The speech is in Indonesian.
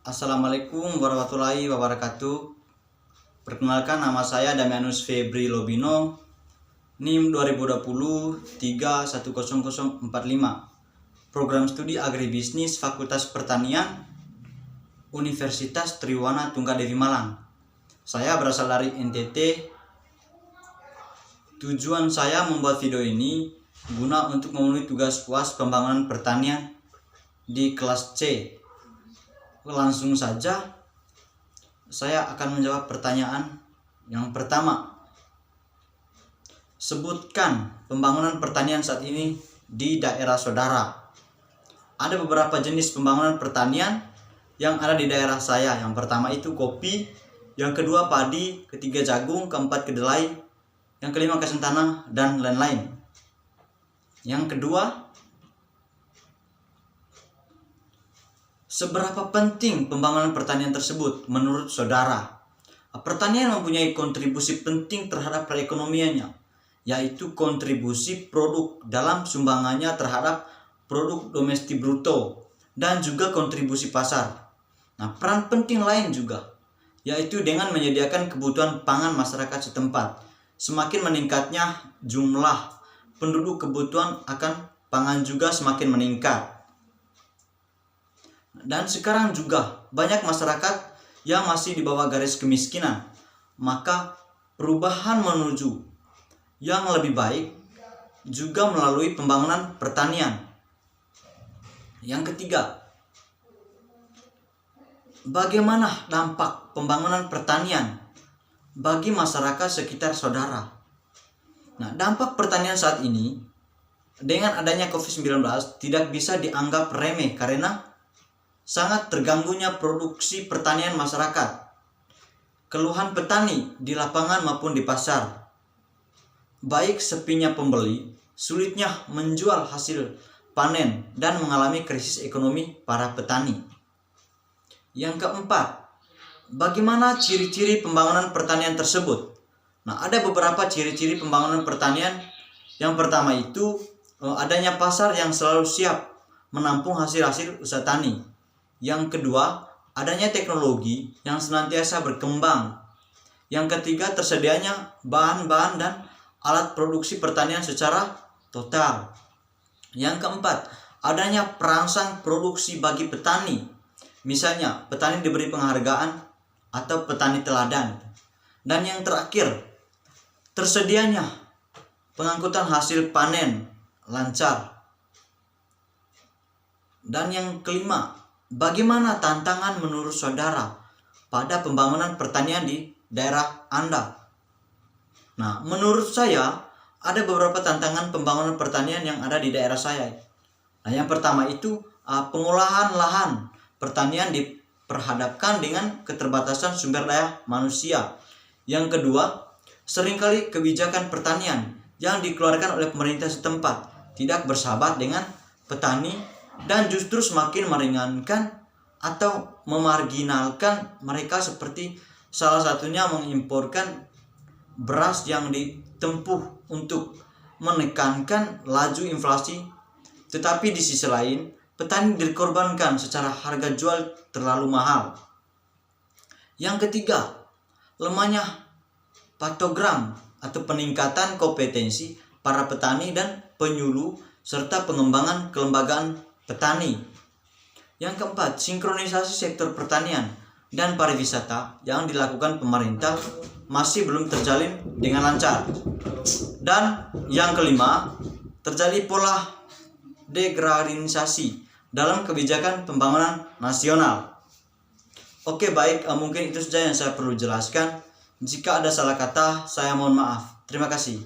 Assalamualaikum warahmatullahi wabarakatuh. Perkenalkan, nama saya Damianus Febri Lobino, NIM 2020-310045, Program Studi Agribisnis Fakultas Pertanian, Universitas Triwana Tunggadewi Malang. Saya berasal dari NTT. Tujuan saya membuat video ini guna untuk memenuhi tugas UAS Pembangunan Pertanian di kelas C. Langsung saja saya akan menjawab pertanyaan yang pertama. Sebutkan pembangunan pertanian saat ini di daerah saudara. Ada beberapa jenis pembangunan pertanian yang ada di daerah saya. Yang pertama itu kopi, yang kedua padi, ketiga jagung, keempat kedelai, yang kelima kacang tanah, dan lain-lain. Yang kedua, seberapa penting pembangunan pertanian tersebut menurut saudara? Pertanian mempunyai kontribusi penting terhadap perekonomiannya, yaitu kontribusi produk dalam sumbangannya terhadap produk domestik bruto dan juga kontribusi pasar. Nah, peran penting lain juga, yaitu dengan menyediakan kebutuhan pangan masyarakat setempat. Semakin meningkatnya jumlah penduduk, kebutuhan akan pangan juga semakin meningkat. Dan sekarang juga banyak masyarakat yang masih di bawah garis kemiskinan. Maka perubahan menuju yang lebih baik juga melalui pembangunan pertanian. Yang ketiga, bagaimana dampak pembangunan pertanian bagi masyarakat sekitar saudara? Nah, dampak pertanian saat ini dengan adanya COVID-19 tidak bisa dianggap remeh karena sangat terganggunya produksi pertanian masyarakat. Keluhan petani di lapangan maupun di pasar, baik sepinya pembeli, sulitnya menjual hasil panen, dan mengalami krisis ekonomi para petani. Yang keempat, bagaimana ciri-ciri pembangunan pertanian tersebut? Nah, ada beberapa ciri-ciri pembangunan pertanian. Yang pertama itu adanya pasar yang selalu siap menampung hasil-hasil usaha tani. Yang kedua, adanya teknologi yang senantiasa berkembang. Yang ketiga, tersedianya bahan-bahan dan alat produksi pertanian secara total. Yang keempat, adanya perangsang produksi bagi petani. Misalnya, petani diberi penghargaan atau petani teladan. Dan yang terakhir, tersedianya pengangkutan hasil panen lancar. Dan yang kelima, bagaimana tantangan menurut saudara pada pembangunan pertanian di daerah Anda? Nah, menurut saya ada beberapa tantangan pembangunan pertanian yang ada di daerah saya. Nah, yang pertama itu pengolahan lahan pertanian diperhadapkan dengan keterbatasan sumber daya manusia. Yang kedua, seringkali kebijakan pertanian yang dikeluarkan oleh pemerintah setempat tidak bersahabat dengan petani dan justru semakin meringankan atau memarginalkan mereka, seperti salah satunya mengimporkan beras yang ditempuh untuk menekankan laju inflasi, tetapi di sisi lain petani dikorbankan secara harga jual terlalu mahal. Yang ketiga, lemahnya patogram atau peningkatan kompetensi para petani dan penyuluh serta pengembangan kelembagaan petani. Yang keempat, sinkronisasi sektor pertanian dan pariwisata yang dilakukan pemerintah masih belum terjalin dengan lancar. Dan yang kelima, terjadi pola degradinisasi dalam kebijakan pembangunan nasional. Oke, baik, mungkin itu saja yang saya perlu jelaskan. Jika ada salah kata, saya mohon maaf. Terima kasih.